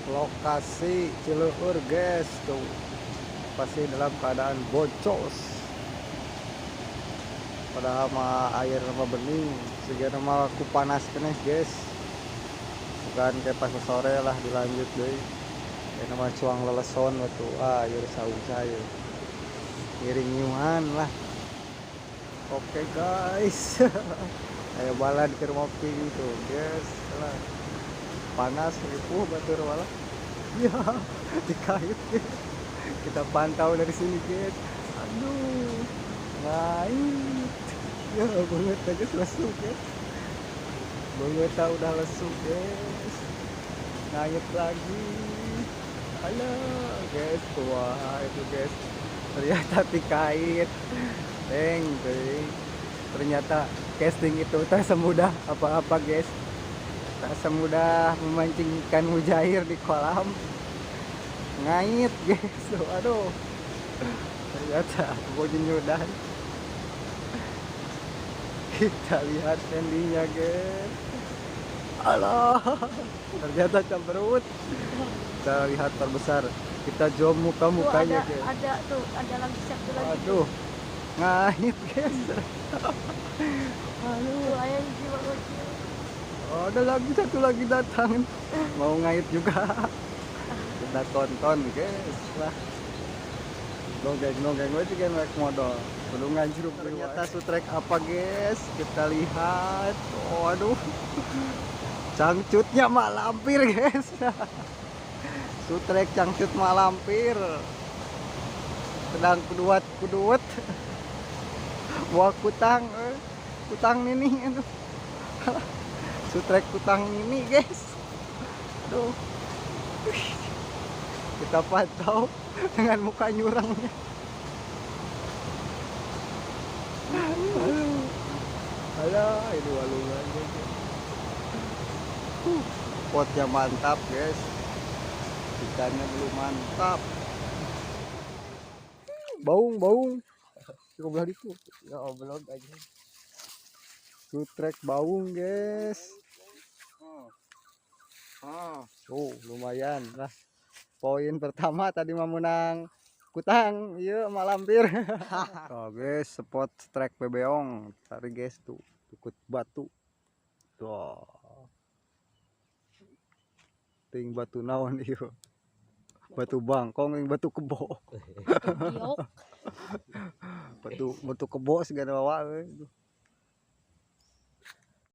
Lokasi Cileur guys tuh pasti dalam keadaan bocos, padahal mah air mah bening segala mah ku panas kene guys, bukan kayak pas sore lah dilanjut deh kayak nama cuang leleson waktu air saung saya ngiring nyuhan lah. Oke guys. Ayo balad ke ngopi gitu guys lah, panas ripuh batur malah ya. Dikait guys. Kita pantau dari sini guys, aduh ngait ya, banget guys, lesu guys, banget udah lesu guys, ngait lagi. Halo guys, wah itu guys ternyata dikait teng teng, ternyata casting itu tak semudah apa-apa guys, tak semudah memancing ikan mujair di kolam, ngait guys. Aduh ternyata nyudan. Kita lihat endingnya guys, alah ternyata cemberut. Kita lihat terbesar, kita zoom muka-mukanya guys. Ada tuh, ada lagi satu lagi. Aduh ngait guys. Tuh, ayam jiwa kecil. Oh, ada lagi satu lagi datang, mau ngait juga. Kita tonton guys lah. Nongeng gue juga naik modal. Belum ngancur. Ternyata sutrek apa guys? Kita lihat. Oh, aduh. Cangcutnya mak lampir guys. Sutrek cangcut mak lampir. Sedang kuduet. Buah kutang, kutang ini, aduh. Sutrek kutang ini guys. Aduh. Kita pantau dengan muka nyurangnya. Alah, ini walungannya guys. Potnya mantap guys, ikannya belum mantap. Baung sebelah itu ya, belum aja. Sutrek baung guys. Lumayan lah. Poin pertama tadi mah menang kutang, iya malampir. Oh guys, spot strike bebeong tadi guys tuh, tukut batu tuh, ting batu naon iyo, batu bangkong yang batu kebo. Giok. batu kebo segala wae.